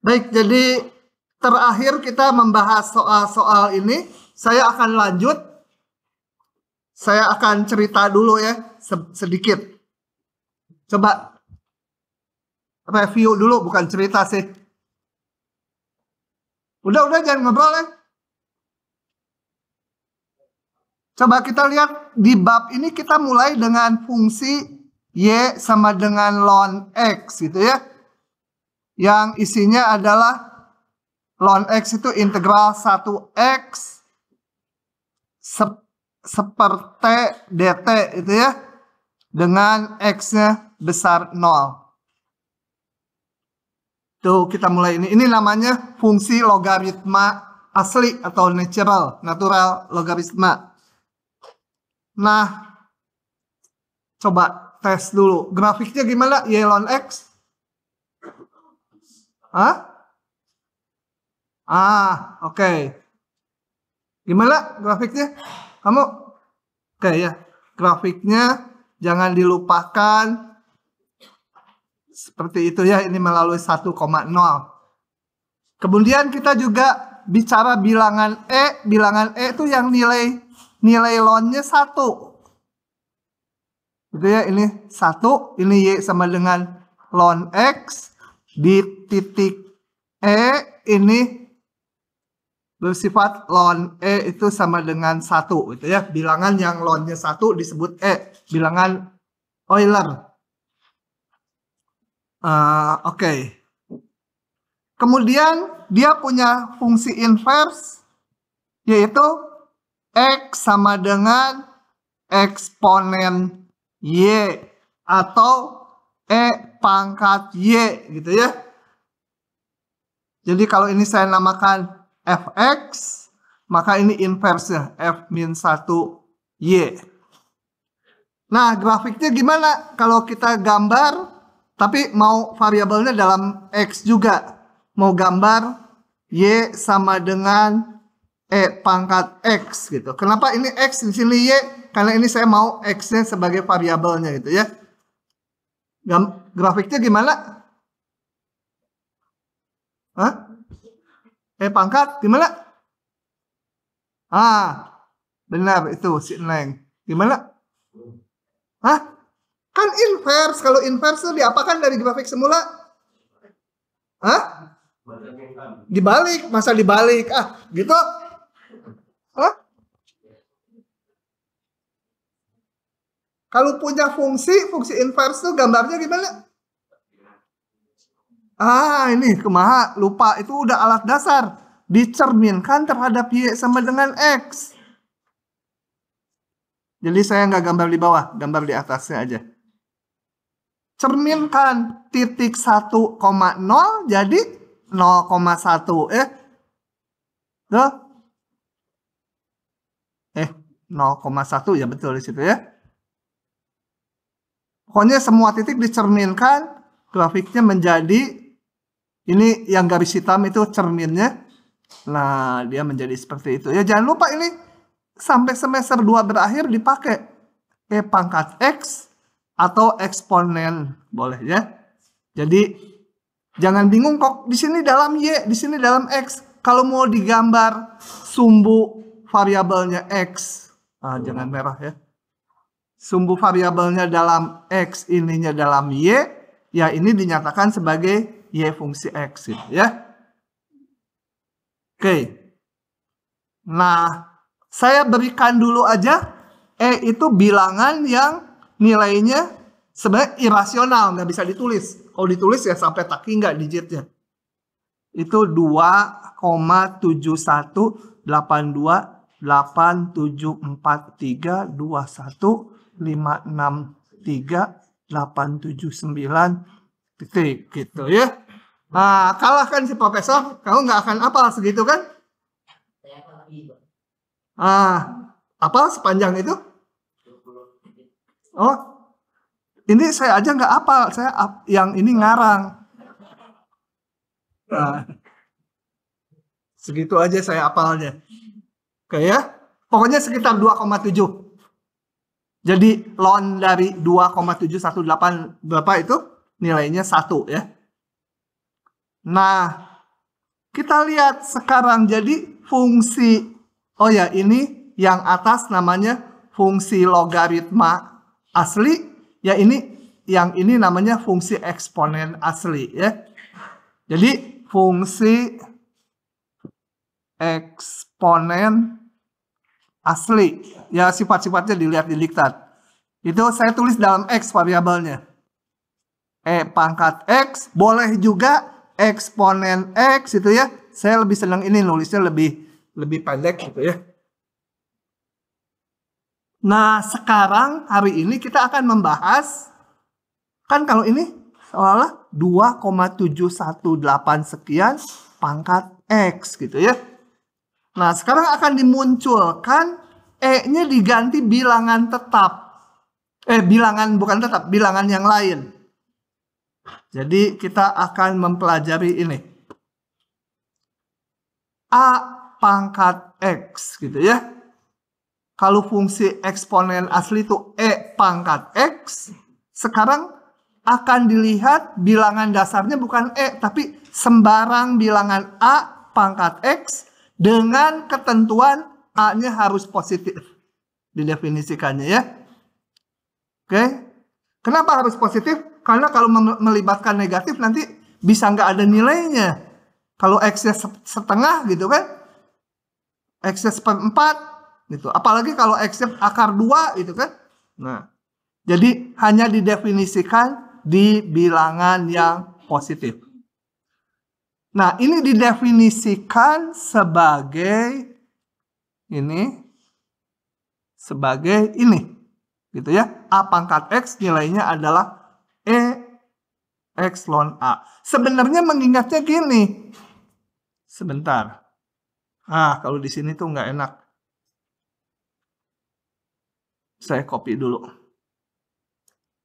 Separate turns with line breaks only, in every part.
Baik, jadi terakhir kita membahas soal-soal ini. Saya akan lanjut. Saya akan cerita dulu ya, sedikit. Coba review dulu, bukan cerita sih. Udah jangan ngobrol ya. Coba kita lihat di bab ini kita mulai dengan fungsi Y sama dengan ln X gitu ya. Yang isinya adalah ln X itu integral 1X seperti dt itu ya. Dengan X-nya besar 0. Tuh kita mulai ini. Ini namanya fungsi logaritma asli atau natural logaritma. Nah, coba tes dulu. Grafiknya gimana? Y ln X? Hah? Oke. Gimana grafiknya? Kamu? Oke ya. Grafiknya jangan dilupakan. Seperti itu ya. Ini melalui 1,0. Kemudian kita juga bicara bilangan E. Bilangan E itu yang nilai ln-nya 1. Gitu ya, ini 1, ini Y sama dengan ln X. Di titik E ini bersifat ln E itu sama dengan 1 gitu ya. Bilangan yang ln-nya 1 disebut E, bilangan Euler. Oke. Kemudian dia punya fungsi inverse, yaitu X sama dengan eksponen Y atau E pangkat Y gitu ya. Jadi kalau ini saya namakan Fx, maka ini inverse ya, F-1Y. Nah, grafiknya gimana kalau kita gambar, tapi mau variabelnya dalam X juga. Mau gambar Y sama dengan E pangkat X gitu. Kenapa ini X di sini Y? Karena ini saya mau X-nya sebagai variabelnya gitu ya. Grafiknya gimana? Hah? E pangkat gimana? Benar itu si Neng. Gimana? Hah? Kan inverse. Kalau inverse itu diapakan dari grafik semula? Hah? Dibalik. Masa dibalik? Gitu? Hah? Kalau punya fungsi inverse itu gambarnya gimana? Ini kumaha, lupa. Itu udah alat dasar. Dicerminkan terhadap Y sama dengan X. Jadi saya nggak gambar di bawah, gambar di atasnya aja. Cerminkan titik 1,0 jadi 0,1. Tuh. 0,1 ya betul di situ ya. Pokoknya semua titik dicerminkan, grafiknya menjadi, ini yang garis hitam itu cerminnya. Nah, dia menjadi seperti itu. Ya jangan lupa ini sampai semester 2 berakhir dipakai E pangkat X atau eksponen, boleh ya. Jadi jangan bingung kok di sini dalam Y, di sini dalam X. Kalau mau digambar sumbu variabelnya X, jangan merah ya. Sumbu variabelnya dalam X, ininya dalam Y, ya ini dinyatakan sebagai Y fungsi X gitu ya. Oke. Nah, saya berikan dulu aja E itu bilangan yang nilainya sebenarnya irasional, nggak bisa ditulis. Kalau ditulis ya sampai taki nggak digitnya. Itu 2,718321,563,879 titik gitu ya. Nah, kalahkan si profesor, kamu nggak akan hafal segitu kan? Hafal sepanjang itu? Oh, ini saya aja nggak hafal, saya yang ini ngarang. Nah, segitu aja saya hafalnya. Oke ya, pokoknya sekitar 2,7. Jadi ln dari 2,718 berapa itu? Nilainya 1 ya. Nah, Kita lihat sekarang jadi fungsi, oh ya ini yang atas namanya fungsi logaritma asli, ya ini yang ini namanya fungsi eksponen asli ya. Jadi fungsi eksponen asli, ya sifat-sifatnya dilihat di diktat. Itu saya tulis dalam X variabelnya. E pangkat X, boleh juga eksponen X itu ya. Saya lebih senang ini nulisnya lebih pendek gitu ya. Nah, sekarang hari ini kita akan membahas, kan kalau ini seolah 2,718 sekian pangkat X gitu ya. Nah, sekarang akan dimunculkan E-nya diganti bilangan tetap. Bilangan bukan tetap, bilangan yang lain. Jadi kita akan mempelajari ini. A pangkat X gitu ya. Kalau fungsi eksponen asli itu E pangkat X, sekarang akan dilihat bilangan dasarnya bukan E, tapi sembarang bilangan A pangkat X dengan ketentuan A-nya harus positif. Didefinisikannya ya. Oke. Kenapa harus positif? Karena kalau melibatkan negatif nanti bisa nggak ada nilainya. Kalau X-nya setengah gitu kan. X-nya seperempat gitu. Apalagi kalau X-nya akar 2 gitu kan. Nah, jadi hanya didefinisikan di bilangan yang positif. Nah, ini didefinisikan sebagai ini. Sebagai ini. Gitu ya. A pangkat X nilainya adalah E X ln A. Sebenarnya mengingatnya gini. Sebentar. Kalau di sini tuh nggak enak. Saya copy dulu.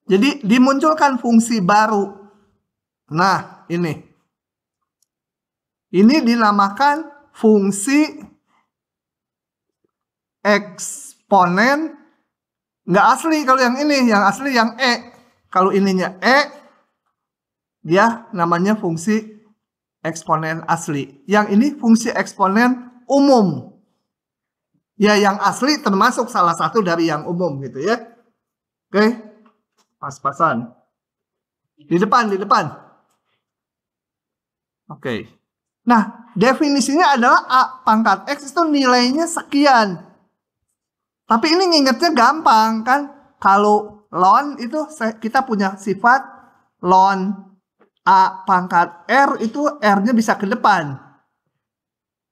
Jadi dimunculkan fungsi baru. Nah, ini. Ini dinamakan fungsi eksponen. Nggak asli kalau yang ini. Yang asli yang E. Kalau ininya E, dia namanya fungsi eksponen asli. Yang ini fungsi eksponen umum. Ya, yang asli termasuk salah satu dari yang umum gitu ya. Oke, pas-pasan. Di depan. Oke. Nah, definisinya adalah A pangkat X itu nilainya sekian. Tapi ini ngingetnya gampang kan. Kalau ln itu kita punya sifat ln A pangkat R itu R-nya bisa ke depan.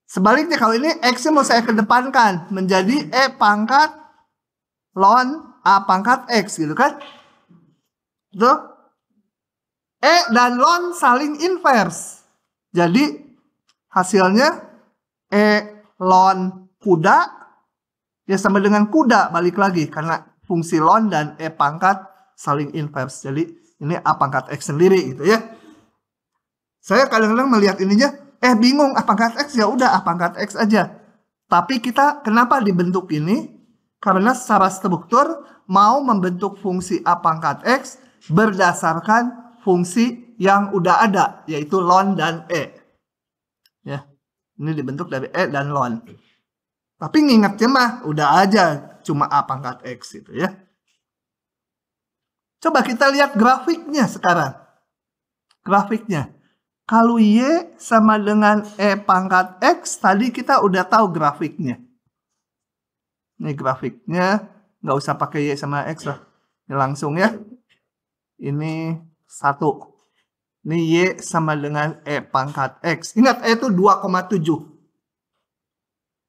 Sebaliknya kalau ini X-nya mau saya kedepankan menjadi E pangkat ln A pangkat X gitu kan. Tuh. E dan ln saling inverse. Jadi hasilnya E ln kuda ya sama dengan kuda balik lagi karena fungsi ln dan E pangkat saling inverse. Jadi ini A pangkat X sendiri gitu ya. Saya kadang-kadang melihat ininya bingung A pangkat X ya udah A pangkat X aja. Tapi kita kenapa dibentuk ini? Karena secara struktur mau membentuk fungsi A pangkat X berdasarkan fungsi yang udah ada yaitu ln dan E. Ya. Ini dibentuk dari E dan ln. Tapi ngingetnya mah udah aja cuma A pangkat X gitu ya. Coba kita lihat grafiknya sekarang. Grafiknya. Kalau Y sama dengan E pangkat X, tadi kita udah tahu grafiknya. Ini grafiknya, nggak usah pakai Y sama X lah. Ini langsung ya. Ini 1. Ini Y sama dengan E pangkat X. Ingat E itu 2,7.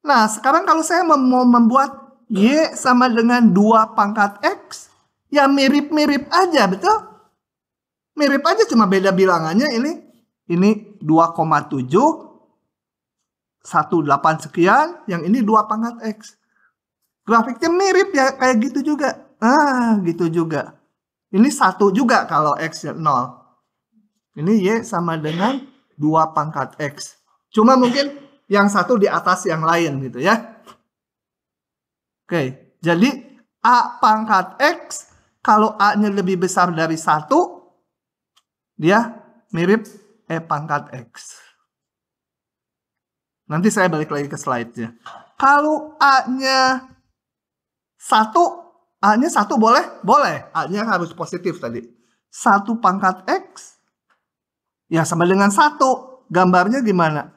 Nah, sekarang kalau saya mau membuat Y sama dengan 2 pangkat X, ya mirip-mirip aja, betul? Mirip aja, cuma beda bilangannya ini 2,7, 18 sekian, yang ini 2 pangkat X. Grafiknya mirip ya, kayak gitu juga. Gitu juga. Ini 1 juga kalau X 0. Ini Y sama dengan 2 pangkat X. Cuma mungkin yang satu di atas yang lain gitu ya. Oke, jadi A pangkat X, kalau A-nya lebih besar dari 1, dia mirip E pangkat X. Nanti saya balik lagi ke slide-nya. Kalau A-nya 1, A-nya 1 boleh? Boleh. A-nya harus positif tadi. 1 pangkat X, ya sama dengan 1. Gambarnya gimana?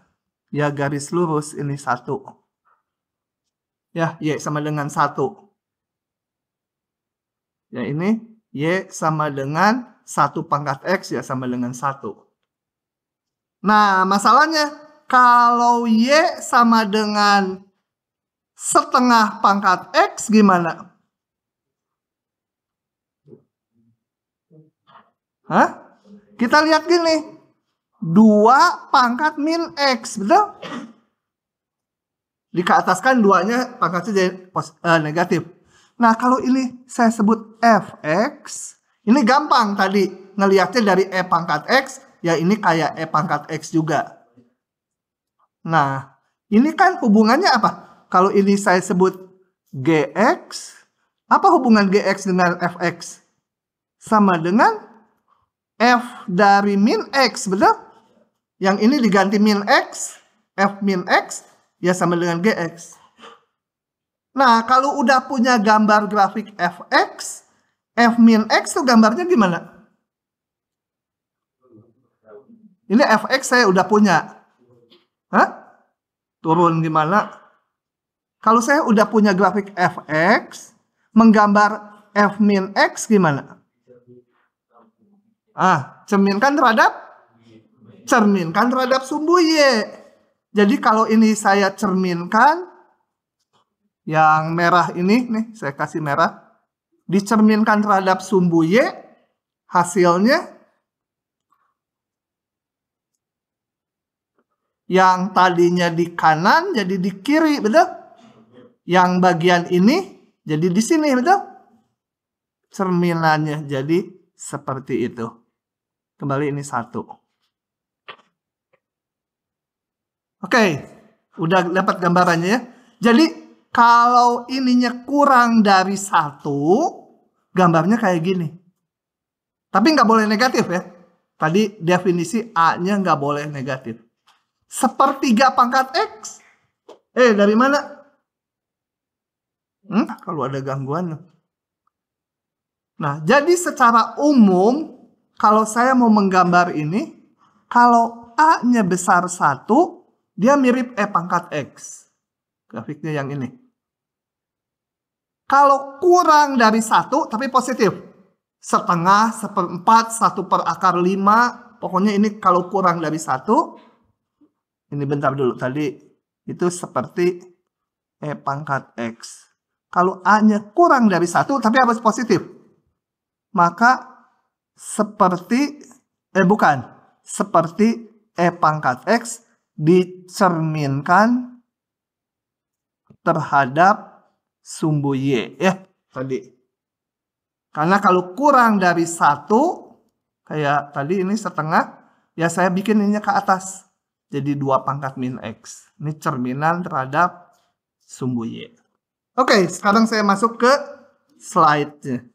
Ya garis lurus ini 1. Ya, Y sama dengan 1. Ya ini Y sama dengan 1 pangkat X, ya sama dengan 1. Nah, masalahnya kalau Y sama dengan setengah pangkat X gimana? Hah? Kita lihat gini. 2 pangkat min X, betul? Di atas kan 2-nya pangkatnya jadi negatif. Nah, kalau ini saya sebut Fx, ini gampang tadi. Ngelihatnya dari E pangkat X, ya ini kayak E pangkat X juga. Nah, ini kan hubungannya apa? Kalau ini saya sebut Gx, apa hubungan Gx dengan Fx? Sama dengan F dari min X, betul? Yang ini diganti min X, F min X, ya sama dengan Gx. Nah, kalau udah punya gambar grafik Fx, F min X tuh gambarnya gimana? Ini Fx saya udah punya. Hah? Turun gimana? Kalau saya udah punya grafik Fx, menggambar F min X gimana? Cerminkan terhadap sumbu Y. Jadi kalau ini saya cerminkan, yang merah ini, nih saya kasih merah, dicerminkan terhadap sumbu Y, hasilnya yang tadinya di kanan jadi di kiri, betul? Yang bagian ini jadi di sini, betul? Cerminannya jadi seperti itu. Kembali ini 1. Oke, udah dapat gambarannya ya. Jadi kalau ininya kurang dari 1, gambarnya kayak gini. Tapi nggak boleh negatif ya. Tadi definisi A-nya nggak boleh negatif. Sepertiga pangkat X. Dari mana? Kalau ada gangguan. Nah, jadi secara umum, kalau saya mau menggambar ini, kalau A-nya besar 1, dia mirip E pangkat X. Grafiknya yang ini. Kalau kurang dari 1, tapi positif. Setengah, 1/4, 1/5. Pokoknya ini kalau kurang dari 1. Ini bentar dulu. Tadi itu seperti E pangkat X. Kalau A-nya kurang dari 1, tapi harus positif. Maka seperti E pangkat X dicerminkan terhadap sumbu Y ya tadi. Karena kalau kurang dari 1, kayak tadi ini setengah, ya saya bikin ini ke atas. Jadi 2 pangkat min X. Ini cerminan terhadap sumbu Y. Oke, sekarang saya masuk ke slide-nya.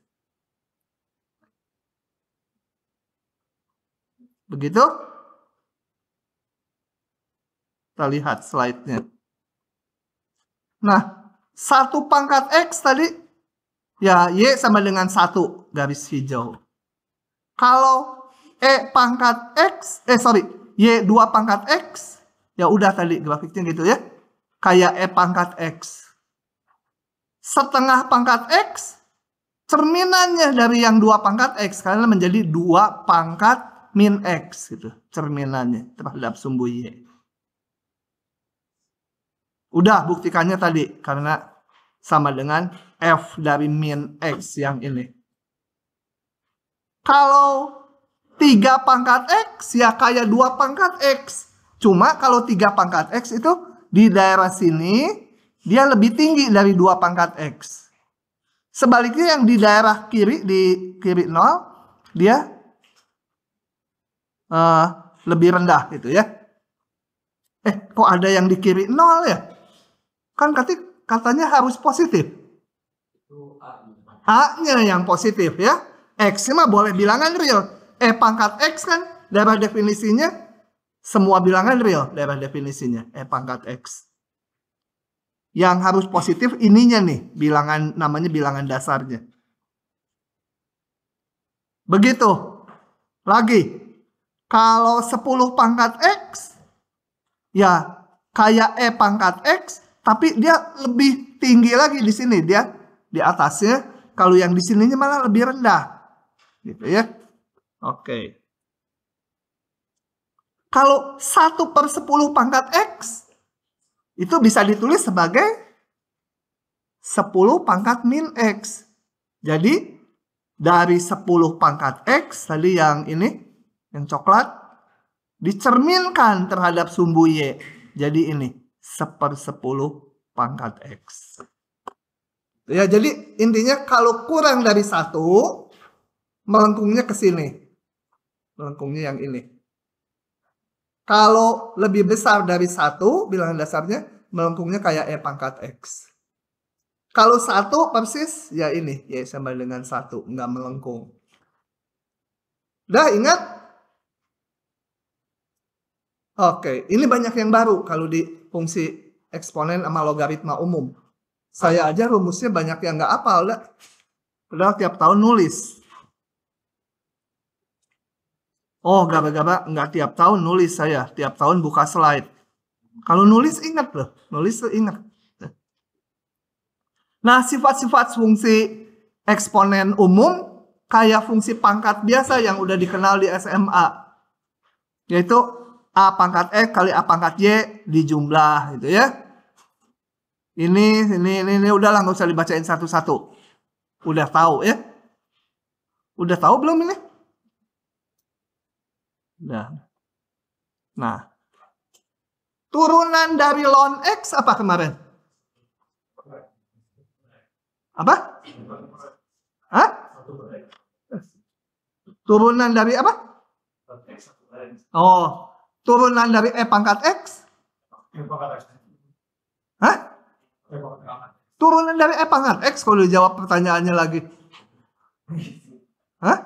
Begitu? Kita lihat slide-nya. Nah, 1 pangkat X tadi, ya Y sama dengan 1, garis hijau. Kalau Y 2 pangkat X, ya udah tadi grafiknya gitu ya. Kayak E pangkat X. Setengah pangkat X, cerminannya dari yang 2 pangkat X, karena menjadi 2 pangkat min X gitu, cerminannya terhadap sumbu Y. Udah buktikannya tadi, karena sama dengan F dari min X yang ini. Kalau 3 pangkat X, ya kayak 2 pangkat X. Cuma kalau 3 pangkat X itu di daerah sini, dia lebih tinggi dari 2 pangkat X. Sebaliknya yang di daerah kiri, di kiri 0, dia lebih rendah gitu ya. Kok ada yang di kiri 0 ya? Kan katanya harus positif. A-nya yang positif ya. X mah boleh bilangan real. E pangkat X kan daerah definisinya semua bilangan real dalam definisinya, E pangkat X. Yang harus positif ininya nih, bilangan namanya bilangan dasarnya. Begitu. Lagi, kalau 10 pangkat X, ya kayak E pangkat X, tapi dia lebih tinggi lagi di sini, dia di atasnya. Kalau yang di sininya malah lebih rendah, gitu ya. Oke. Kalau 1/10 pangkat X, itu bisa ditulis sebagai 10 pangkat min X. Jadi, dari 10 pangkat X, tadi yang ini, yang coklat, dicerminkan terhadap sumbu Y. Jadi ini, 1/10 pangkat X. Ya, jadi intinya kalau kurang dari 1, melengkungnya ke sini. Melengkungnya yang ini. Kalau lebih besar dari 1, bilangan dasarnya, melengkungnya kayak E pangkat X. Kalau 1 persis, ya ini, Y sama dengan 1, nggak melengkung. Udah ingat? Oke, ini banyak yang baru kalau di fungsi eksponen sama logaritma umum. Saya aja rumusnya banyak yang nggak hafal, padahal tiap tahun nulis. Oh, gaba-gaba nggak tiap tahun nulis saya. Tiap tahun buka slide. Kalau nulis ingat loh. Nulis tuh ingat. Nah, sifat-sifat fungsi eksponen umum kayak fungsi pangkat biasa yang udah dikenal di SMA. Yaitu A pangkat X kali A pangkat Y dijumlah gitu ya. Ini udahlah nggak usah dibacain satu-satu. Udah tahu ya? Udah tahu belum ini? Nah, turunan dari ln X apa kemarin? Apa? Hah? Turunan dari apa? Oh, turunan dari E pangkat X? Hah? Turunan dari E pangkat X kalau dijawab pertanyaannya lagi. Hah?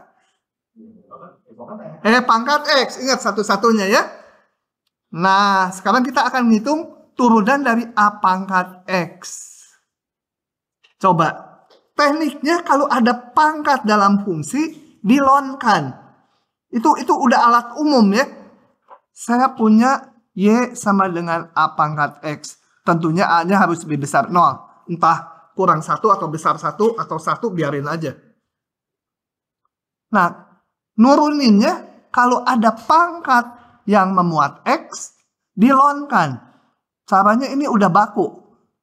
E pangkat X, ingat satu-satunya ya. Nah, sekarang kita akan menghitung turunan dari A pangkat X. Coba, tekniknya kalau ada pangkat dalam fungsi, dilonkan. Itu udah alat umum ya. Saya punya Y sama dengan A pangkat X. Tentunya A-nya harus lebih besar 0. Entah kurang 1 atau besar 1 atau 1 biarin aja. Nah, nuruninnya kalau ada pangkat yang memuat X, dilonkan. Caranya ini udah baku.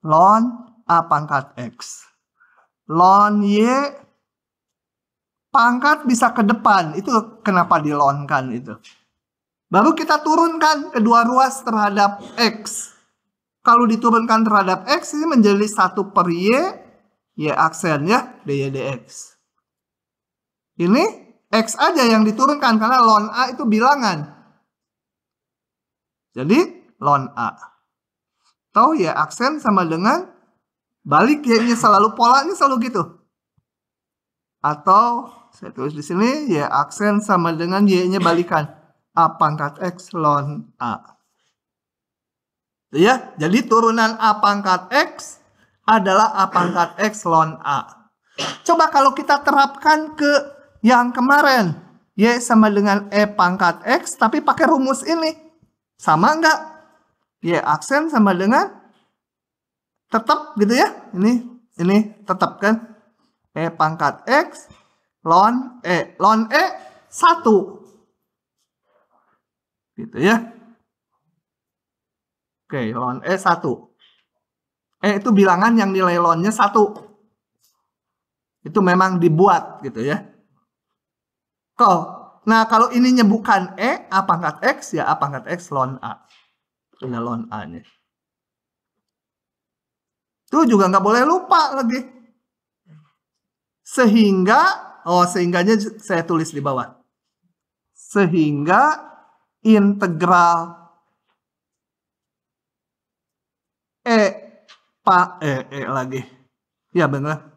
Ln A pangkat X. Ln Y pangkat bisa ke depan. Itu kenapa dilonkan itu. Baru kita turunkan kedua ruas terhadap X. Kalau diturunkan terhadap X, ini menjadi 1 per Y. Y aksennya dy dx. Ini X aja yang diturunkan karena ln A itu bilangan. Jadi ln A. Tahu ya aksen sama dengan balik Y-nya selalu, polanya selalu gitu. Atau saya tulis di sini Y aksen sama dengan Y-nya balikan. A pangkat X ln A. Ya, jadi turunan A pangkat X adalah A pangkat X ln A. Coba kalau kita terapkan ke yang kemarin. Y sama dengan E pangkat X, tapi pakai rumus ini. Sama enggak? Y aksen sama dengan, tetap gitu ya. Ini tetap kan. E pangkat X ln E. Ln E 1. Gitu ya. Oke, ln E 1. E itu bilangan yang nilai ln-nya 1. Itu memang dibuat gitu ya. Nah, kalau ininya bukan E, A pangkat X, ya A pangkat X ln A. Ini ln A-nya. Itu juga nggak boleh lupa lagi. Sehingganya saya tulis di bawah. Sehingga integral lagi. Ya benar.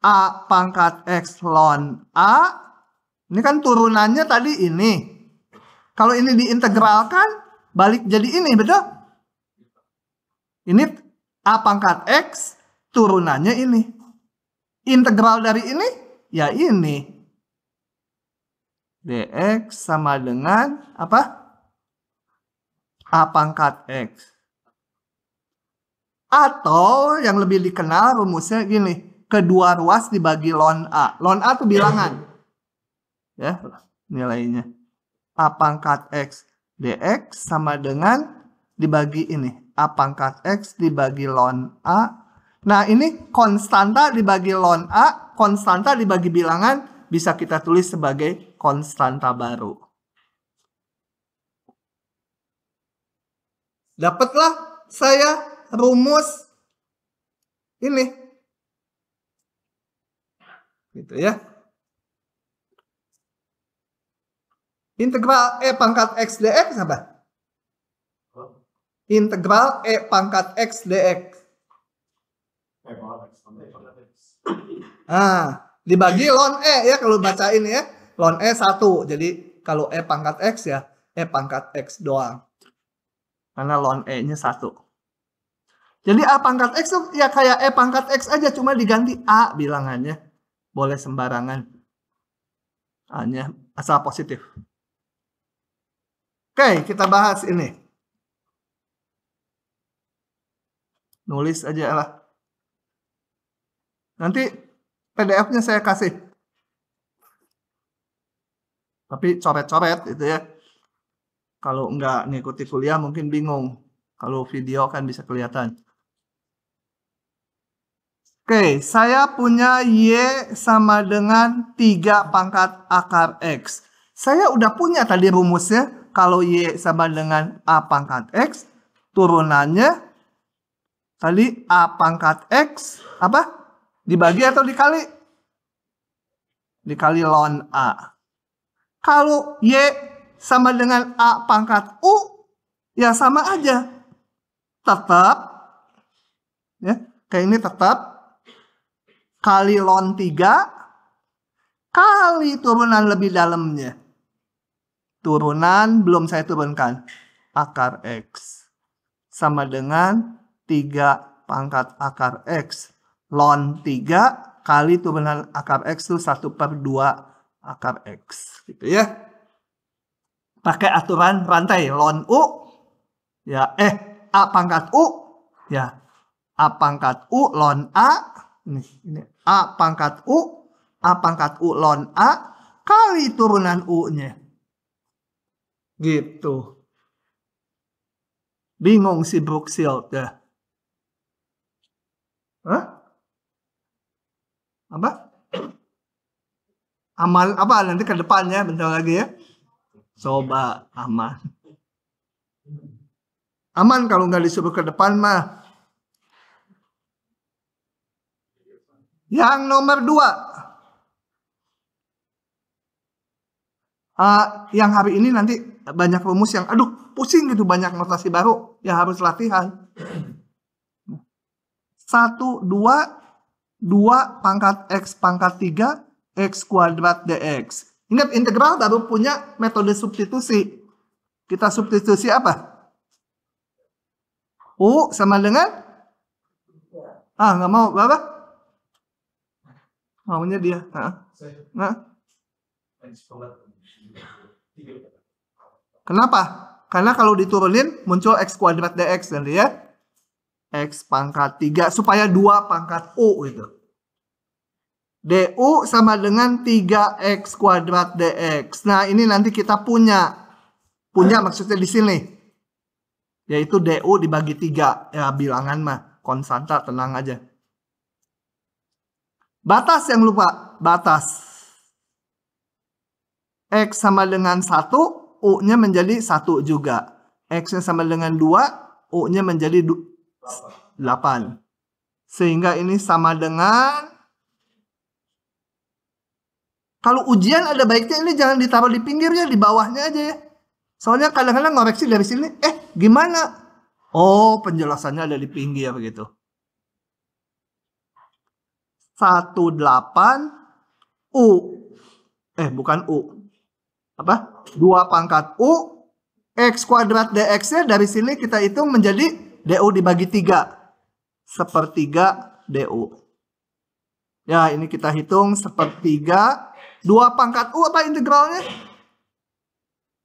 A pangkat X ln A. Ini kan turunannya tadi ini. Kalau ini diintegralkan, balik jadi ini, betul? Ini A pangkat X, turunannya ini. Integral dari ini, ya ini. Dx sama dengan apa? A pangkat X. Atau yang lebih dikenal rumusnya gini. Kedua ruas dibagi ln A. Ln A itu bilangan. Ya, nilainya. A pangkat X dx sama dengan dibagi ini. A pangkat X dibagi ln A. Nah, ini konstanta dibagi ln A. Konstanta dibagi bilangan bisa kita tulis sebagai konstanta baru. Dapatlah saya rumus ini. Gitu ya. Integral E pangkat X dx apa? Integral E pangkat X dx. Nah, dibagi ln E ya kalau baca ini ya. Ln E 1. Jadi kalau E pangkat X ya E pangkat X doang. Karena ln E-nya 1. Jadi A pangkat X tuh ya kayak E pangkat X aja. Cuma diganti A bilangannya. Boleh sembarangan. A-nya asal positif. Oke, kita bahas ini. Nulis aja lah. Nanti PDF-nya saya kasih. Tapi coret-coret itu ya. Kalau nggak ngikuti kuliah mungkin bingung. Kalau video kan bisa kelihatan. Oke, saya punya Y sama dengan 3 pangkat akar X. Saya udah punya tadi rumusnya. Kalau Y sama dengan A pangkat X, turunannya tadi A pangkat X, apa? Dibagi atau dikali? Dikali ln A. Kalau Y sama dengan A pangkat U, ya sama aja. Tetap, ya, kayak ini tetap, kali ln 3, kali turunan lebih dalamnya. Turunan belum saya turunkan. Akar X. Sama dengan 3 pangkat akar X. Ln 3 kali turunan akar X itu 1/2 akar X. Gitu ya. Pakai aturan rantai. Ln U. Ya, A pangkat U. Ya. A pangkat U ln A. Ini. A pangkat U. A pangkat U ln A. Kali turunan U-nya. Gitu. Bingung si Brookshield ya. Hah? Apa? Aman apa nanti ke depannya bentar lagi ya. Coba aman. Aman kalau nggak disuruh ke depan mah. Yang nomor 2. Yang hari ini nanti banyak rumus yang aduh pusing gitu, banyak notasi baru yang harus latihan. 1, 2, 2 pangkat X pangkat 3 X kuadrat dx. Ingat integral baru punya metode substitusi. Kita substitusi apa? U sama dengan? Nggak mau berapa? Maunya dia. Nah. Kenapa? Karena kalau diturunin muncul X kuadrat dx nanti ya. X pangkat 3 supaya 2 pangkat U itu. du sama dengan 3X kuadrat dx. Nah, ini nanti kita punya. Punya maksudnya di sini. Yaitu du dibagi 3. Ya, bilangan mah. Konstanta, tenang aja. Batas yang lupa. Batas. X sama dengan 1, U-nya menjadi 1 juga. X-nya sama dengan 2, U-nya menjadi 8. Sehingga ini sama dengan... Kalau ujian ada baiknya ini jangan ditaruh di pinggirnya, di bawahnya aja ya. Soalnya kadang-kadang ngoreksi dari sini, gimana? Oh, penjelasannya ada di pinggir gitu. 18 U. Bukan U. apa? 2 pangkat U, X kuadrat dx-nya dari sini kita hitung menjadi du dibagi 3. Sepertiga du. Ya, ini kita hitung sepertiga. 2 pangkat U apa integralnya?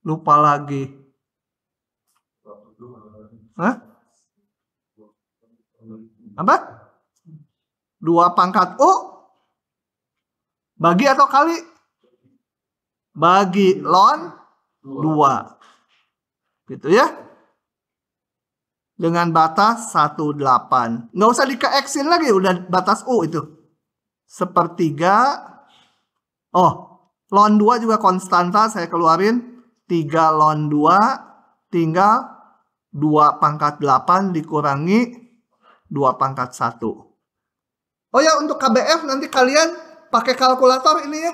Lupa lagi. Hah? Apa? 2 pangkat U bagi atau kali? Bagi ln 2. Gitu ya. Dengan batas 1,8. Nggak usah di-X-in lagi, udah batas U itu. Sepertiga. Oh, ln 2 juga konstanta, saya keluarin. 3 ln 2 tinggal 2 pangkat 8 dikurangi 2 pangkat 1. Oh ya, untuk KBF nanti kalian pakai kalkulator ini ya.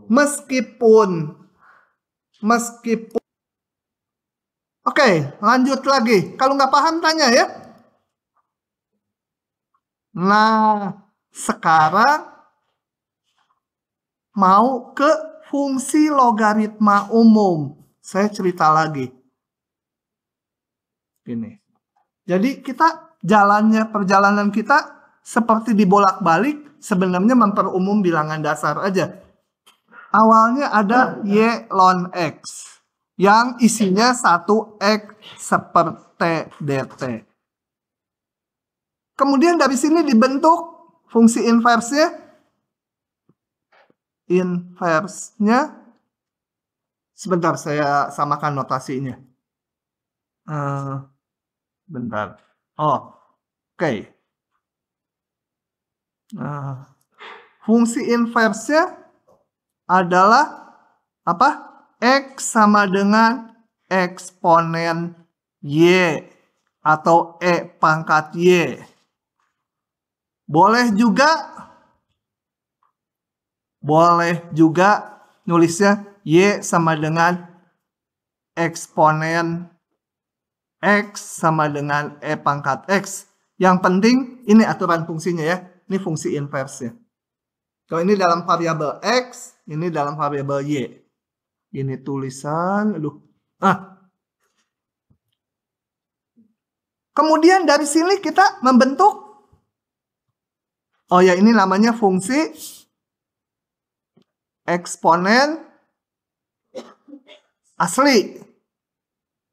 Meskipun Oke, lanjut lagi. Kalau nggak paham tanya ya. Nah, sekarang mau ke fungsi logaritma umum. Saya cerita lagi. Gini. Jadi perjalanan kita seperti dibolak-balik, sebenarnya memperumum bilangan dasar aja. Awalnya ada y ln x yang isinya 1x seperti dt. Kemudian dari sini dibentuk fungsi inversnya. Sebentar, saya samakan notasinya. Bentar. Oh, oke. Fungsi inversnya adalah apa? X sama dengan eksponen Y atau E pangkat Y. Boleh juga nulisnya Y sama dengan eksponen X sama dengan E pangkat X. Yang penting ini aturan fungsinya ya. Ini fungsi inversnya. Kalau ini dalam variabel X, ini dalam variabel Y. Ini tulisan, Kemudian dari sini kita membentuk, oh ya, ini namanya fungsi eksponen asli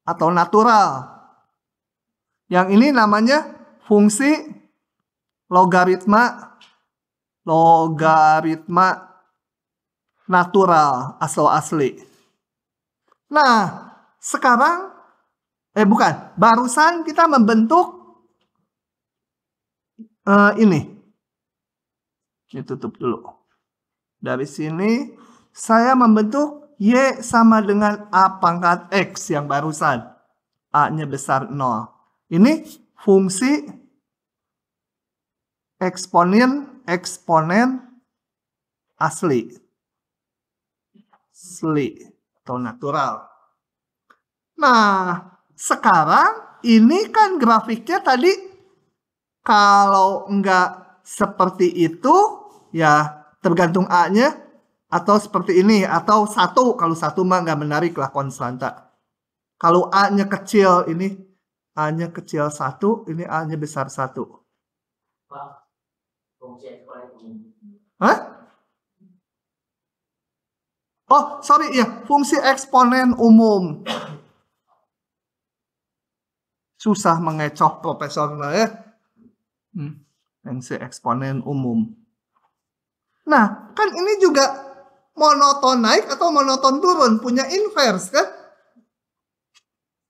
atau natural. Yang ini namanya fungsi logaritma natural atau asli. Nah, sekarang barusan kita membentuk ini. Ini tutup dulu. Dari sini saya membentuk Y sama dengan A pangkat X yang barusan. A-nya besar 0. Ini fungsi eksponen asli atau natural. Nah, sekarang ini kan grafiknya tadi kalau enggak seperti itu ya tergantung A-nya, atau seperti ini, atau 1. Kalau 1 mah nggak menarik lah, konstanta. Kalau A-nya kecil, ini A-nya kecil 1, ini A-nya besar 1. Hah? Oh, sorry ya, fungsi eksponen umum. Susah mengecoh profesor ya. Fungsi eksponen umum. Nah, kan ini juga monoton naik atau monoton turun, punya inverse kan?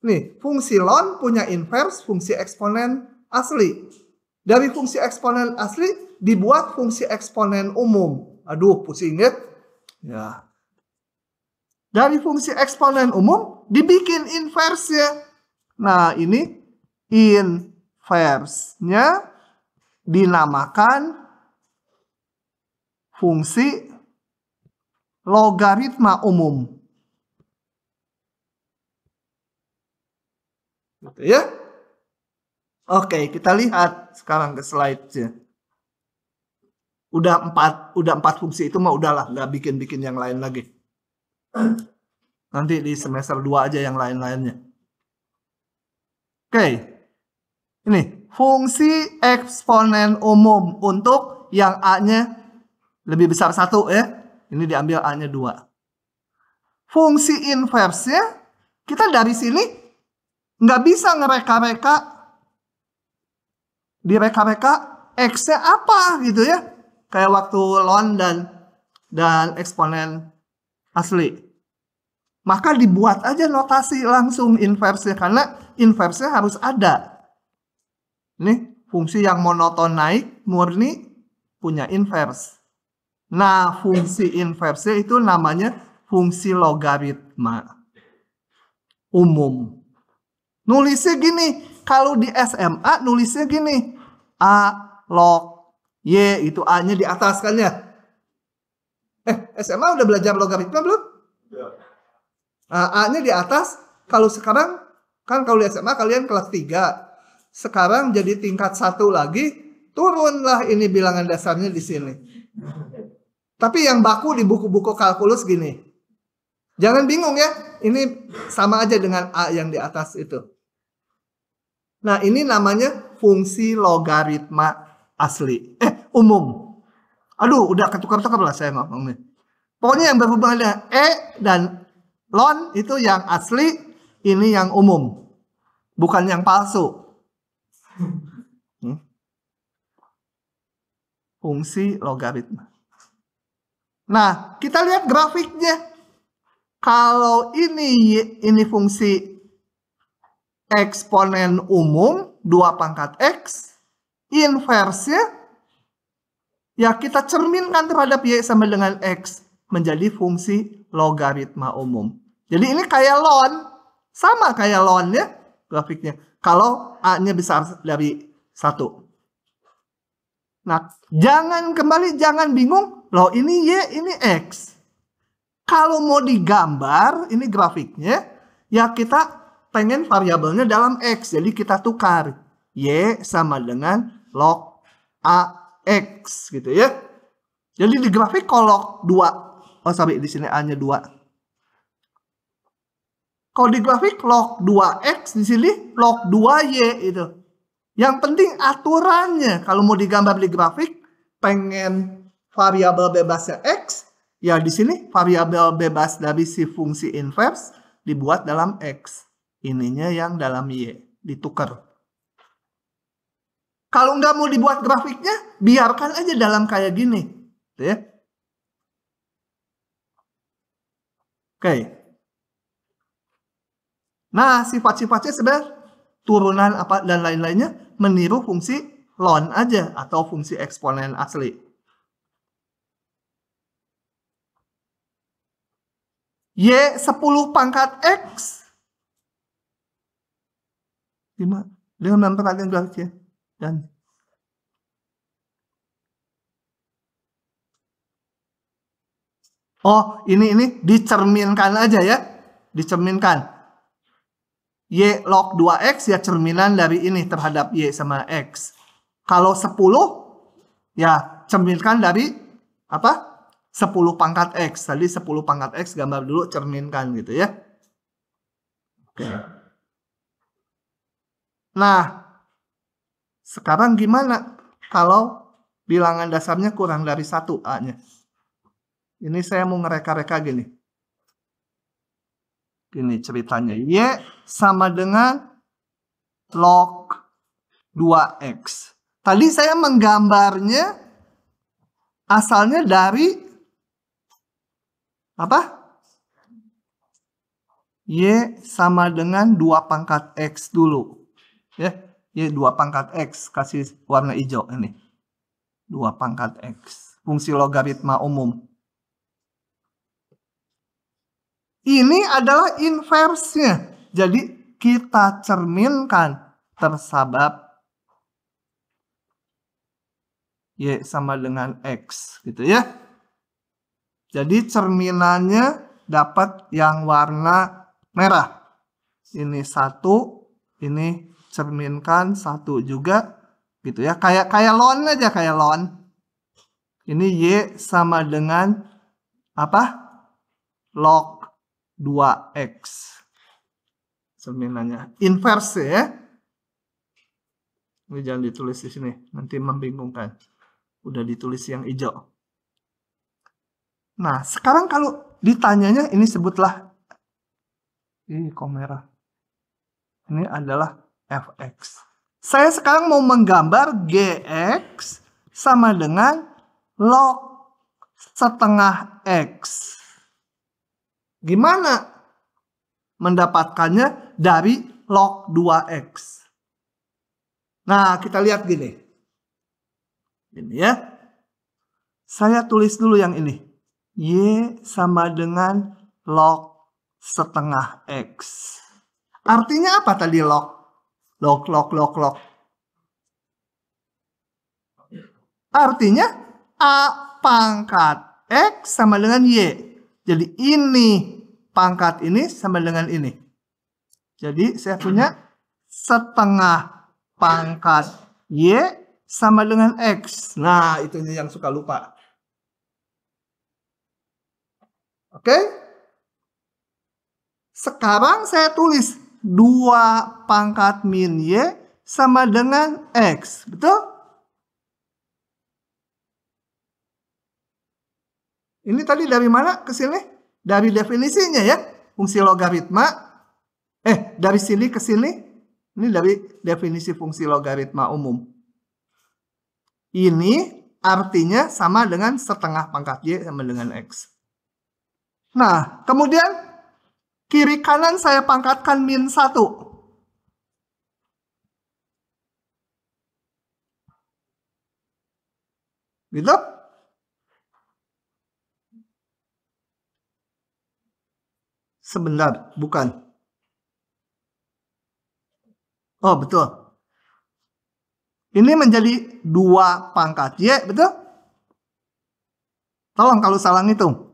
Nih, fungsi ln punya inverse fungsi eksponen asli. Dari fungsi eksponen asli dibuat fungsi eksponen umum. Aduh, pusing ya. Ya. Dari fungsi eksponen umum dibikin inverse-nya. Nah, ini inverse-nya dinamakan fungsi logaritma umum. Gitu ya. Oke, kita lihat sekarang ke slide-nya. Udah 4 fungsi itu mah udahlah, nggak bikin yang lain lagi. Nanti di semester 2 aja yang lain-lainnya. Oke. Ini fungsi eksponen umum untuk yang A-nya lebih besar 1 ya. Ini diambil A-nya 2. Fungsi inversnya kita dari sini nggak bisa ngereka-reka, direka-reka X-nya apa gitu ya. Kayak waktu ln dan eksponen asli. Maka dibuat aja notasi langsung inversnya, karena inversnya harus ada. Ini fungsi yang monoton naik murni punya invers. Nah, fungsi inversnya itu namanya fungsi logaritma umum. Nulisnya gini, kalau di SMA nulisnya gini, A log Y, itu A-nya di atas kan ya. SMA udah belajar logaritma belum? A-nya di atas. Kalau sekarang, kan kalau di SMA kalian kelas 3. Sekarang jadi tingkat 1 lagi, turunlah ini bilangan dasarnya di sini. Tapi yang baku di buku-buku kalkulus gini. Jangan bingung ya, ini sama aja dengan A yang di atas itu. Nah, ini namanya fungsi logaritma asli. Umum. Aduh, udah ketukar-tukar lah saya ngomongnya. Pokoknya yang berhubungan dengan E dan ln itu yang asli, ini yang umum. Bukan yang palsu. Fungsi logaritma. Nah, kita lihat grafiknya. Kalau ini fungsi eksponen umum 2 pangkat X, inversnya ya kita cerminkan terhadap Y sama dengan X menjadi fungsi logaritma umum. Jadi ini kayak ln, sama kayak ln ya grafiknya. Kalau A-nya besar dari 1. Nah, jangan bingung, loh ini Y, ini X. Kalau mau digambar, ini grafiknya, ya kita pengen variabelnya dalam X. Jadi kita tukar. Y sama dengan log AX gitu ya. Jadi di grafik kalau 2. Oh sorry, di sini A-nya 2. Kalau di grafik log 2X, di sini log 2Y itu. Yang penting aturannya. Kalau mau digambar di grafik, pengen variabel bebasnya X, ya di sini variabel bebas dari si fungsi inverse dibuat dalam X. Ininya yang dalam Y. Ditukar. Kalau nggak mau dibuat grafiknya, biarkan aja dalam kayak gini. Ya. Oke. Nah, sifat-sifatnya sebenarnya turunan apa dan lain-lainnya meniru fungsi ln aja atau fungsi eksponen asli. Y 10 pangkat X. Gimana? Dengan memperhatikan grafiknya. Dan oh, ini dicerminkan aja ya. Dicerminkan. Y log 2X ya cerminan dari ini terhadap Y sama X. Kalau 10 ya cerminkan dari apa? 10 pangkat X. Tadi 10 pangkat X gambar dulu cerminkan gitu ya. Oke. Nah, sekarang gimana kalau bilangan dasarnya kurang dari 1 A-nya? Ini saya mau ngereka-reka gini. Gini ceritanya. Y sama dengan log 2X. Tadi saya menggambarnya asalnya dari apa? Y sama dengan 2 pangkat X dulu. Ya, Y 2 pangkat X. Kasih warna hijau ini. 2 pangkat X. Fungsi logaritma umum. Ini adalah inversnya. Jadi kita cerminkan tersabab Y sama dengan X gitu ya. Jadi cerminannya dapat yang warna merah. Ini 1, ini cerminkan 1 juga gitu ya. Kayak ln aja, kayak ln. Ini Y sama dengan apa? Log 2x. Cerminannya inverse ya. Ini jangan ditulis di sini, nanti membingungkan. Udah ditulis yang hijau. Nah, sekarang kalau ditanyanya ini sebutlah kok merah. Ini adalah fx. Saya sekarang mau menggambar gx sama dengan log setengah x. Gimana mendapatkannya dari log 2x? Nah, kita lihat gini. Ini ya. Saya tulis dulu yang ini. Y sama dengan log setengah x. Artinya apa tadi log? Log. Artinya A pangkat X sama dengan Y. Jadi ini pangkat ini sama dengan ini. Jadi saya punya setengah pangkat Y sama dengan X. Nah, itu yang suka lupa. Oke? Sekarang saya tulis 2 pangkat min Y sama dengan X. Betul? Ini tadi dari mana ke sini? Dari definisinya ya. Fungsi logaritma. Dari sini ke sini. Ini dari definisi fungsi logaritma umum. Ini artinya sama dengan setengah pangkat Y sama dengan X. Nah, kemudian kiri kanan saya pangkatkan min 1. Gitu? Sebentar, bukan. Oh, betul. Ini menjadi 2 pangkat Y, betul? Tolong kalau salah ngitung.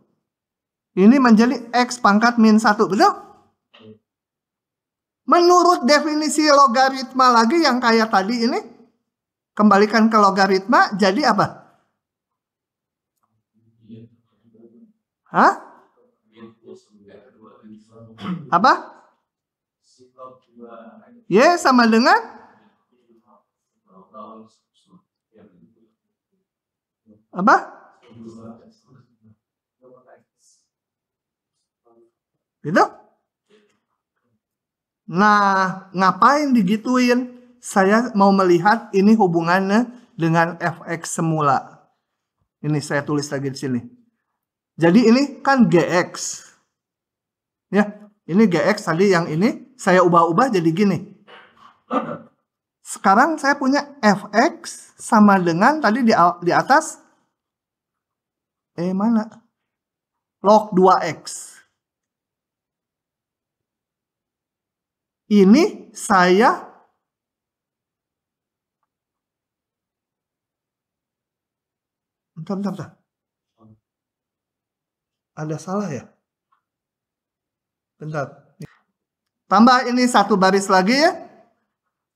Ini menjadi X pangkat min 1, betul? Menurut definisi logaritma lagi yang kayak tadi ini, kembalikan ke logaritma, jadi apa? Hah? Apa? Y sama dengan? Apa? Gitu? Nah, ngapain digituin? Saya mau melihat ini hubungannya dengan fx semula. Ini saya tulis lagi di sini. Jadi ini kan gx. Ya, ini gx tadi yang ini saya ubah-ubah jadi gini. Sekarang saya punya fx sama dengan tadi di atas mana? Log 2x. Ini saya bentar. Ada salah ya? Bentar. Tambah ini 1 baris lagi ya.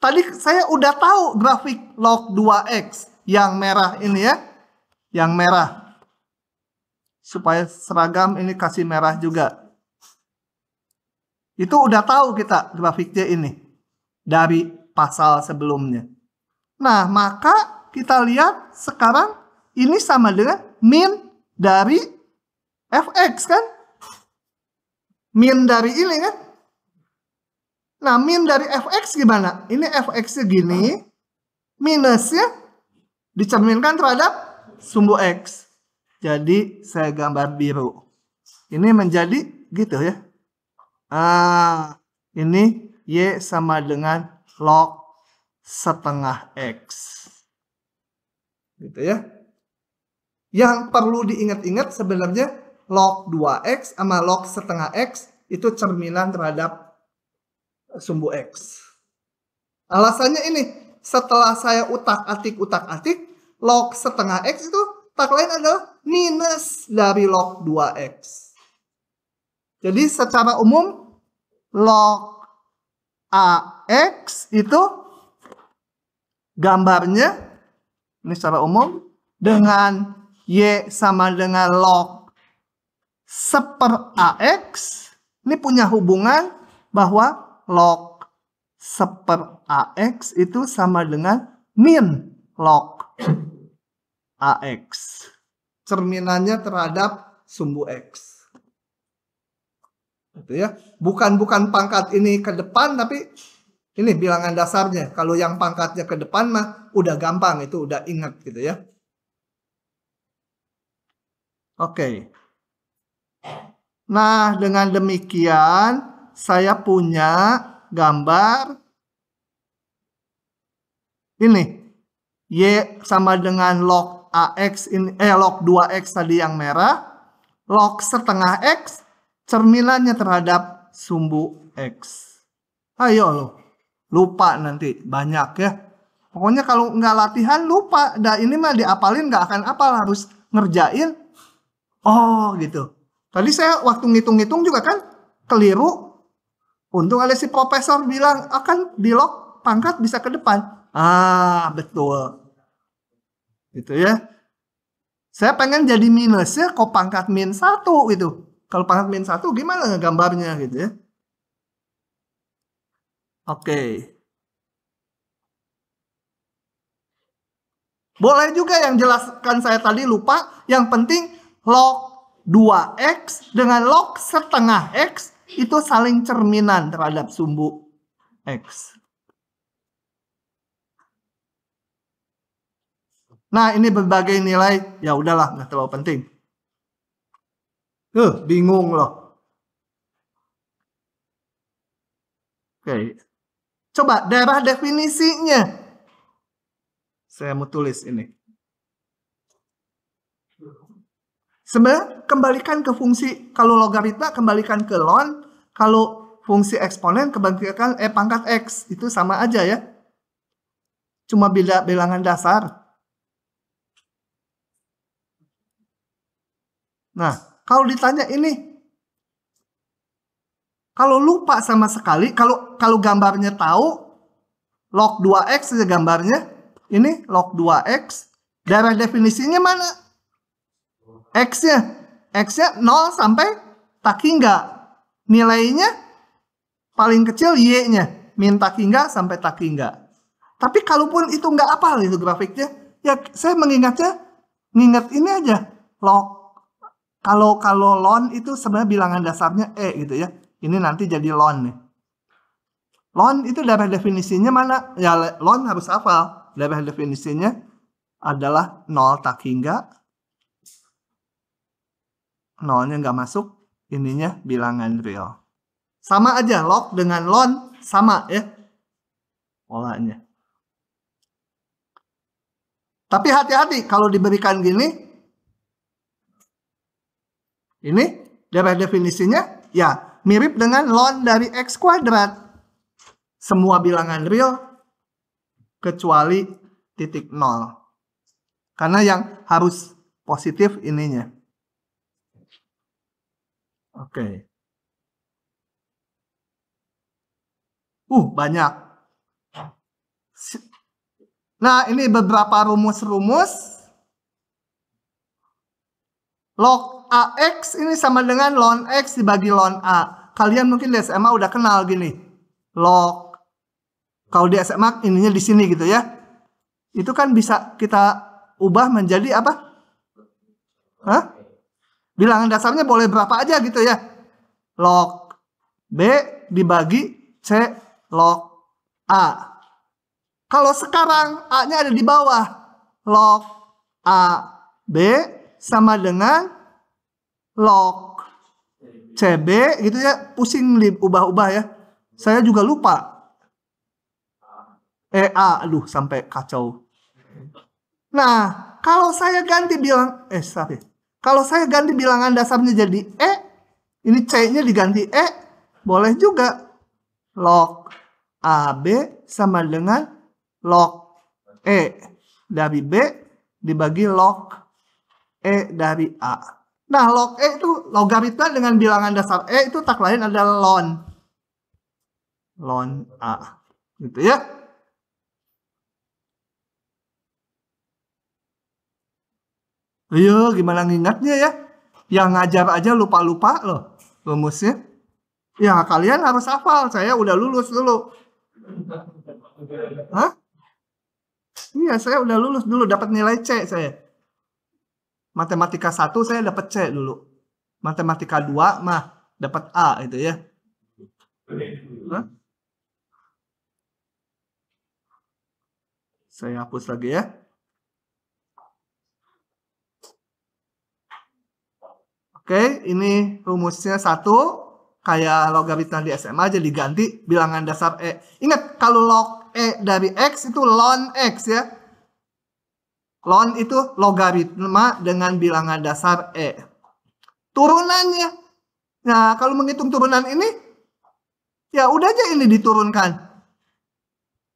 Tadi saya udah tahu grafik log 2x yang merah ini ya. Yang merah. Supaya seragam ini kasih merah juga. Itu udah tahu kita grafiknya ini dari pasal sebelumnya. Nah, maka kita lihat sekarang ini sama dengan min dari fx kan? Min dari ini kan? Nah, min dari fx gimana? Ini fx-nya gini, minusnya dicerminkan terhadap sumbu x. Jadi saya gambar biru. Ini menjadi gitu ya. Ini Y sama dengan log setengah X. Gitu ya. Yang perlu diingat-ingat sebenarnya log 2X sama log setengah X itu cerminan terhadap sumbu X. Alasannya ini, setelah saya utak-atik, log setengah X itu tak lain adalah minus dari log 2X. Jadi secara umum log AX itu gambarnya ini secara umum dengan Y sama dengan log 1/AX Ini punya hubungan bahwa log 1/AX itu sama dengan min log AX. Cerminannya terhadap sumbu X. Gitu ya. Bukan pangkat ini ke depan, tapi ini bilangan dasarnya. Kalau yang pangkatnya ke depan mah udah gampang, itu udah ingat gitu ya. Oke. Nah, dengan demikian saya punya gambar ini. Y sama dengan log AX ini, log 2X tadi yang merah. Log setengah X cerminannya terhadap sumbu X. Ayo lo, lupa nanti banyak ya. Pokoknya kalau nggak latihan lupa. Dan ini mah diapalin nggak akan apal, harus ngerjain. Oh gitu. Tadi saya waktu ngitung-ngitung juga kan keliru. Untung ada si profesor bilang akan di log pangkat bisa ke depan. Ah betul. Gitu ya. Saya pengen jadi minusnya kok pangkat min 1 gitu. Kalau pangkat min 1 gimana gambarnya gitu ya. Oke. Boleh juga yang jelaskan saya tadi lupa. Yang penting log 2X dengan log setengah X itu saling cerminan terhadap sumbu X. Nah, ini berbagai nilai, ya udahlah, nggak terlalu penting. Bingung loh. Oke. Coba daerah definisinya. Saya mau tulis ini. Sebenarnya kembalikan ke fungsi, kalau logaritma kembalikan ke ln, kalau fungsi eksponen kembalikan pangkat X, itu sama aja ya. Cuma beda bilangan dasar. Nah, kalau ditanya ini, kalau lupa sama sekali, kalau gambarnya tahu, log 2X saja gambarnya, ini log 2X, daerah definisinya mana? X-nya 0 sampai tak hingga. Nilainya paling kecil Y-nya, min tak hingga sampai tak hingga. Tapi kalaupun itu nggak apal itu grafiknya, ya saya mengingat ini aja, log. Kalau ln itu sebenarnya bilangan dasarnya gitu ya. Ini nanti jadi ln nih. Ln itu daerah definisinya mana? Ya ln harus hafal. Daerah definisinya adalah 0 tak hingga. 0-nya nggak masuk. Ininya bilangan real. Sama aja, log dengan ln sama ya. Polanya. Tapi hati-hati kalau diberikan gini. Ini daerah definisinya ya mirip dengan ln dari X kuadrat. Semua bilangan real kecuali titik 0. Karena yang harus positif ininya. Oke. Banyak. Nah, ini beberapa rumus-rumus. Log AX ini sama dengan ln X dibagi ln A. Kalian mungkin di SMA udah kenal gini. Log, kalau di SMA ininya di sini gitu ya. Itu kan bisa kita ubah menjadi apa? Bilangan dasarnya boleh berapa aja gitu ya. Log B dibagi C log A. Kalau sekarang A-nya ada di bawah. Log A B sama dengan log CB gitu ya. Pusing diubah-ubah ya. Saya juga lupa. A, aduh sampai kacau. Nah, kalau saya ganti kalau saya ganti bilangan dasarnya jadi ini C-nya diganti boleh juga. Log AB sama dengan log E dari B dibagi log E dari A. Nah, log E itu logaritma dengan bilangan dasar E itu tak lain adalah ln A. Gitu ya. Ayo, gimana ngingatnya ya? Yang ngajar aja lupa-lupa loh rumusnya. Ya, kalian harus hafal. Saya udah lulus dulu. Hah? Iya, saya udah lulus dulu, dapat nilai C saya. Matematika 1 saya dapat C dulu. Matematika 2 mah dapat A itu ya. Hah? Saya hapus lagi ya. Oke, ini rumusnya 1. Kayak logaritma di SMA aja diganti bilangan dasar E. Ingat, kalau log E dari X itu ln X ya. Ln itu logaritma dengan bilangan dasar E. Turunannya. Nah, kalau menghitung turunan ini, ya udah aja ini diturunkan.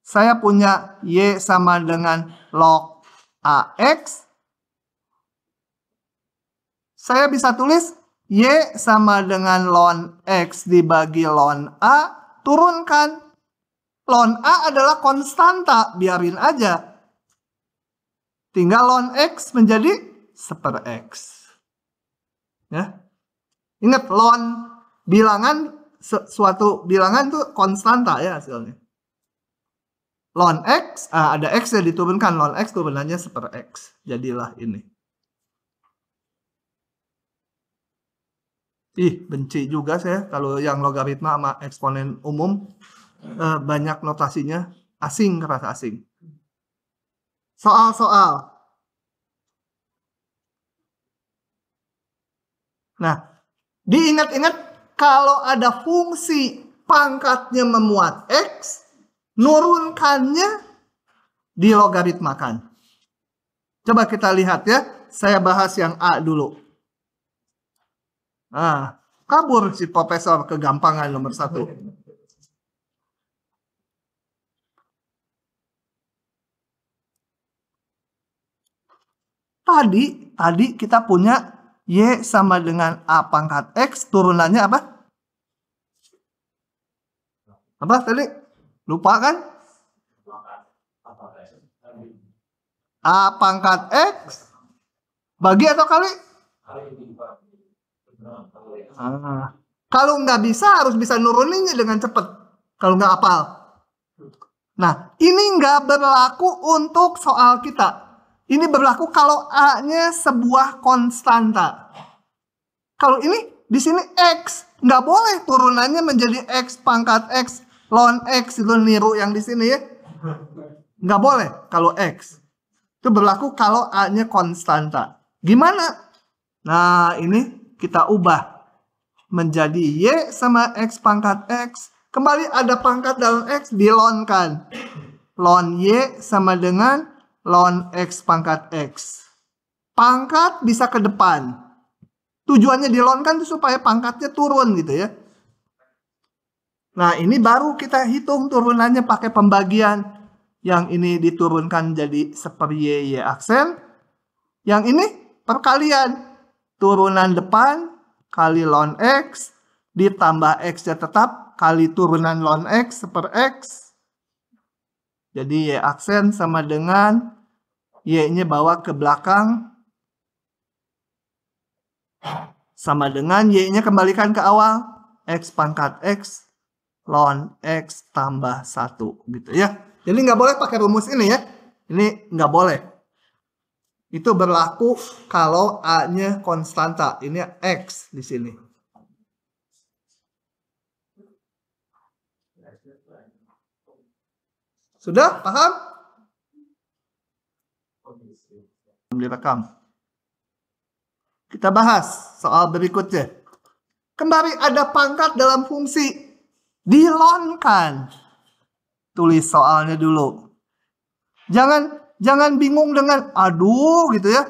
Saya punya Y sama dengan log AX. Saya bisa tulis Y sama dengan ln X dibagi ln A. Turunkan. Ln A adalah konstanta. Biarin aja. Tinggal ln X menjadi 1/X. Ya. Ingat, ln bilangan, suatu bilangan itu konstanta ya hasilnya. Ln X, ada X ya diturunkan. Ln X turunannya 1/X. Jadilah ini. Benci juga saya kalau yang logaritma sama eksponen umum. Banyak notasinya. Asing, kerasa asing. Soal-soal. Nah, diingat-ingat kalau ada fungsi pangkatnya memuat X, nurunkannya dilogaritmakan. Coba kita lihat ya. Saya bahas yang A dulu. Nah, kabur si profesor kegampangan nomor 1. Tadi kita punya Y sama dengan A pangkat X, turunannya apa? Apa tadi? Lupa kan? A pangkat X bagi atau kali? Kalau nggak bisa, harus bisa nuruninnya dengan cepat. Kalau nggak hafal. Nah, ini nggak berlaku untuk soal kita. Ini berlaku kalau A-nya sebuah konstanta. Kalau ini di sini X, nggak boleh turunannya menjadi X pangkat X ln X, itu niru yang di sini ya. Nggak boleh kalau X. Itu berlaku kalau A-nya konstanta. Gimana? Nah, ini kita ubah menjadi Y sama X pangkat X. Kembali ada pangkat dalam X, dilonkan. Ln Y sama dengan ln X pangkat X. Pangkat bisa ke depan. Tujuannya dilonkan itu supaya pangkatnya turun gitu ya. Nah, ini baru kita hitung turunannya pakai pembagian. Yang ini diturunkan jadi 1/Y aksen. Yang ini perkalian. Turunan depan kali ln X ditambah X-nya tetap kali turunan ln X 1/X. Jadi Y aksen sama dengan Y-nya bawa ke belakang. Sama dengan Y-nya kembalikan ke awal. X pangkat X ln X tambah 1. Gitu ya. Jadi nggak boleh pakai rumus ini ya. Ini nggak boleh. Itu berlaku kalau A-nya konstanta. Ini X di sini. Sudah? Paham? Direkam. Kita bahas soal berikutnya. Kembali ada pangkat dalam fungsi. Dilonkan. Tulis soalnya dulu. Jangan bingung dengan aduh gitu ya.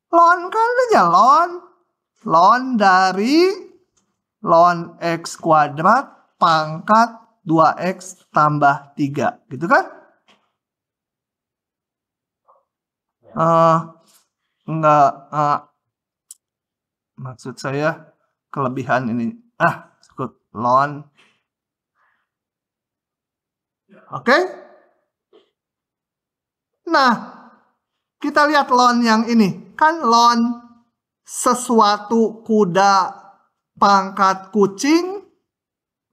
Lonkan aja ln. Ln dari ln X kuadrat pangkat 2X tambah 3. Gitu kan? Enggak. Maksud saya kelebihan ini. Cukup ln. Oke? Nah, kita lihat ln yang ini. Kan ln sesuatu kuda pangkat kucing,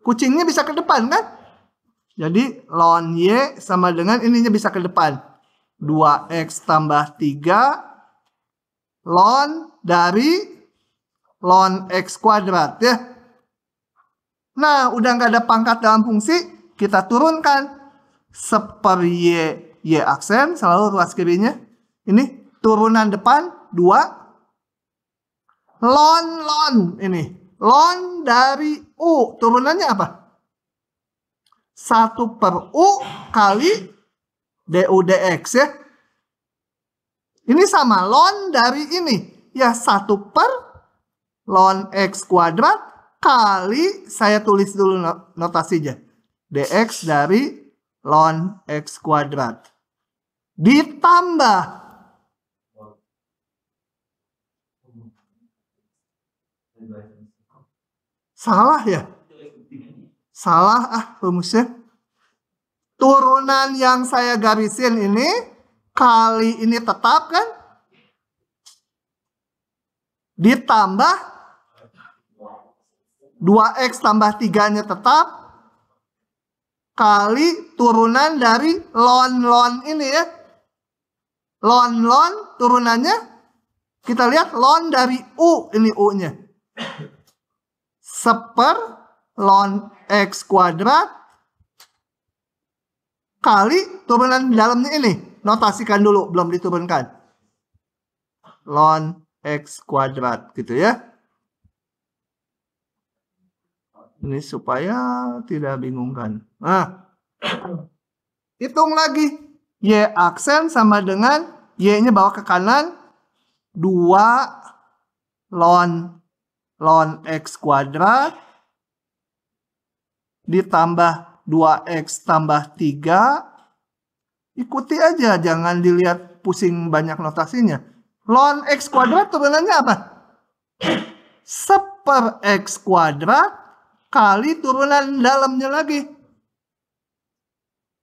kucingnya bisa ke depan kan? Jadi ln Y sama dengan ininya bisa ke depan. 2X tambah 3 ln dari ln X kuadrat ya. Nah, udah nggak ada pangkat dalam fungsi, kita turunkan. Seper Y aksen, selalu ruas kirinya. Ini turunan depan, 2. Ln, ini. Ln dari U, turunannya apa? 1/U kali du dx ya. Ini sama ln dari ini. Ya 1 per ln X kuadrat kali, saya tulis dulu notasinya. Dx dari ln X kuadrat. Ditambah. Salah ya? Salah rumusnya. Turunan yang saya garisin ini kali ini tetap kan? Ditambah 2X tambah 3-nya tetap kali turunan dari ln ini ya. Ln turunannya kita lihat ln dari U, ini U-nya. Seper ln X kuadrat kali turunan dalamnya ini. Notasikan dulu, belum diturunkan. Ln X kuadrat gitu ya. Ini supaya tidak bingungkan. Nah, hitung lagi. Y aksen sama dengan Y-nya bawa ke kanan. 2 ln X kuadrat ditambah 2X tambah 3. Ikuti aja, jangan dilihat pusing banyak notasinya. Ln X kuadrat turunannya apa? Seper X kuadrat kali turunan dalamnya lagi.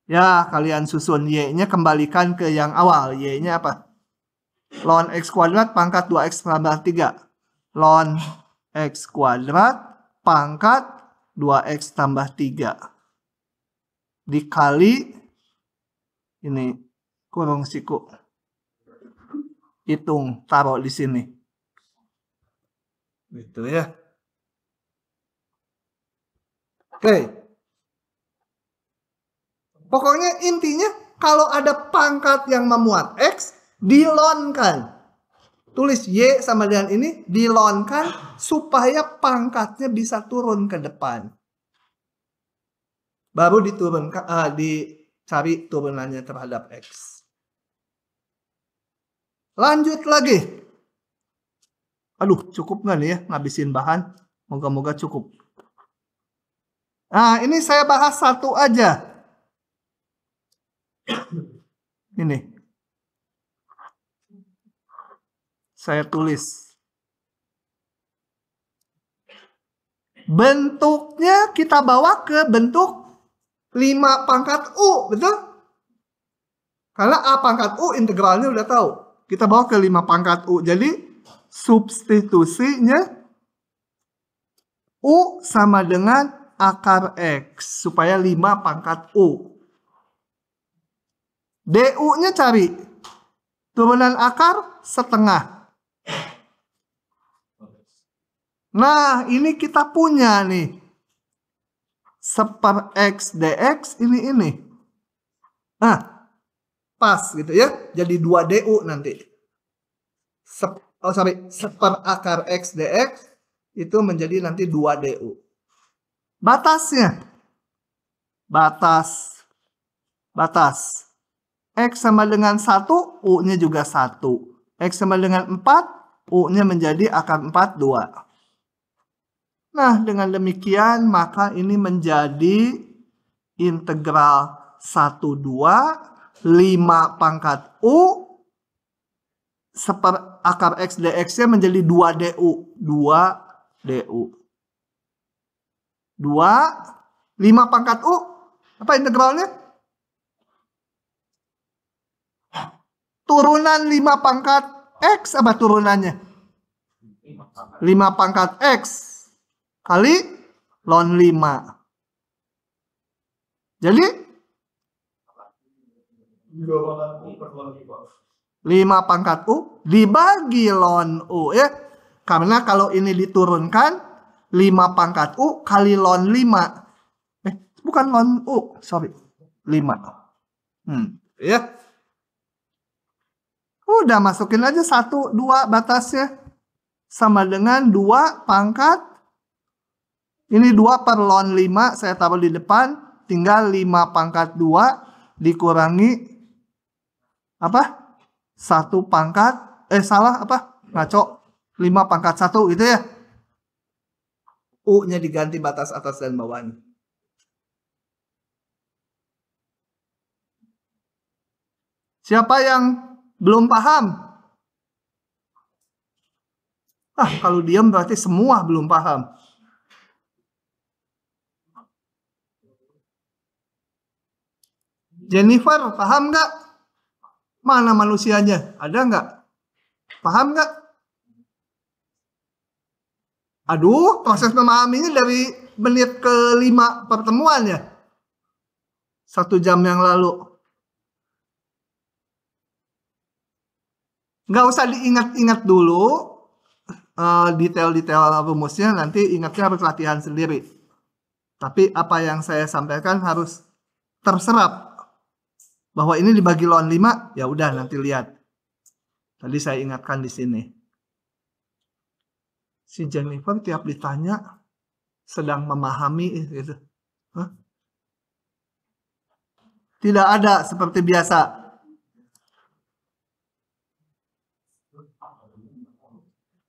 Ya, kalian susun Y-nya, kembalikan ke yang awal. Y-nya apa? Ln X kuadrat pangkat 2X tambah 3. Ln X kuadrat pangkat 2X tambah 3. Dikali, ini kurung siku. Hitung, taruh di sini. Gitu ya. Oke. Pokoknya intinya kalau ada pangkat yang memuat X, dilonkan. Tulis Y sama dengan ini, dilonkan supaya pangkatnya bisa turun ke depan. Baru diturunkan, dicari turunannya terhadap X. Lanjut lagi. Aduh, cukup nggak nih ya ngabisin bahan? Moga-moga cukup. Nah, ini saya bahas satu aja. Ini. Saya tulis. Bentuknya kita bawa ke bentuk 5 pangkat U, betul? Karena A pangkat U integralnya udah tahu. Kita bawa ke 5 pangkat U. Jadi substitusinya U sama dengan akar X. Supaya 5 pangkat U. DU-nya cari. Turunan akar setengah. Nah, ini kita punya nih. Seper X dx ini. Nah, pas gitu ya. Jadi 2 DU nanti. Seper akar X dx itu menjadi nanti 2 DU. Batasnya. Batas. X sama dengan 1, U-nya juga 1. X sama dengan 4, U-nya menjadi akar 4, 2. Nah, dengan demikian maka ini menjadi integral 1, 2, 5 pangkat U, seper akar X dx-nya menjadi 2 DU. 2 DU. 2, 5 pangkat U, apa integralnya? Turunan 5 pangkat X, apa turunannya? 5 pangkat X. kali ln 5. Jadi 5 pangkat U dibagi ln U ya. Karena kalau ini diturunkan 5 pangkat U kali ln 5. Bukan ln U, sorry. 5. Ya. Udah masukin aja 1, 2 batasnya. Sama dengan 2 pangkat. Ini 2 per ln 5 saya taruh di depan. Tinggal 5 pangkat 2 dikurangi apa? 1 pangkat. Salah apa? Ngaco. 5 pangkat 1 gitu ya. U-nya diganti batas atas dan bawahnya. Siapa yang belum paham? Kalau diam berarti semua belum paham. Jennifer, paham nggak? Mana manusianya? Ada nggak? Paham nggak? Aduh, proses memahaminya dari menit ke-5 pertemuan ya. 1 jam yang lalu. Nggak usah diingat-ingat dulu detail-detail rumusnya, nanti ingatnya harus latihan sendiri. Tapi apa yang saya sampaikan harus terserap. Bahwa ini dibagi ln 5, ya udah nanti lihat. Tadi saya ingatkan di sini. Si Jennifer tiap ditanya sedang memahami gitu. Tidak ada seperti biasa.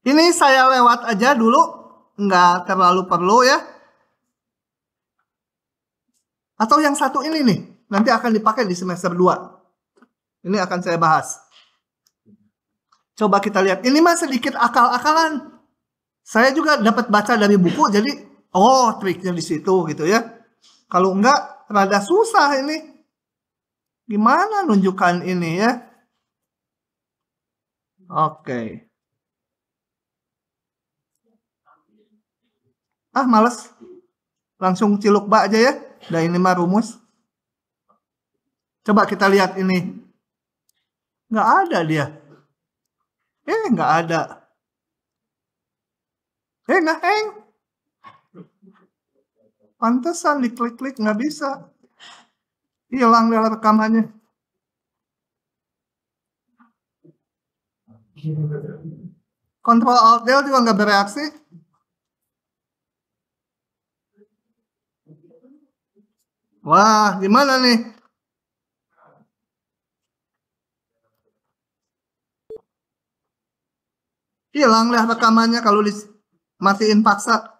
Ini saya lewat aja dulu, nggak terlalu perlu ya. Atau yang satu ini nih, nanti akan dipakai di semester 2. Ini akan saya bahas. Coba kita lihat, ini mah sedikit akal-akalan. Saya juga dapat baca dari buku, jadi triknya di situ gitu ya. Kalau enggak, rada susah ini. Gimana nunjukkan ini ya? Oke. Males. Langsung ciluk bak aja ya. Nah ini mah rumus. Coba kita lihat ini. Nggak ada dia. Nggak ada. Nggak hang. Pantesan diklik-klik nggak bisa. Hilang dalam rekamannya. Ctrl Alt Del juga nggak bereaksi. Wah, gimana nih? Hilang lah rekamannya kalau dimatiin paksa.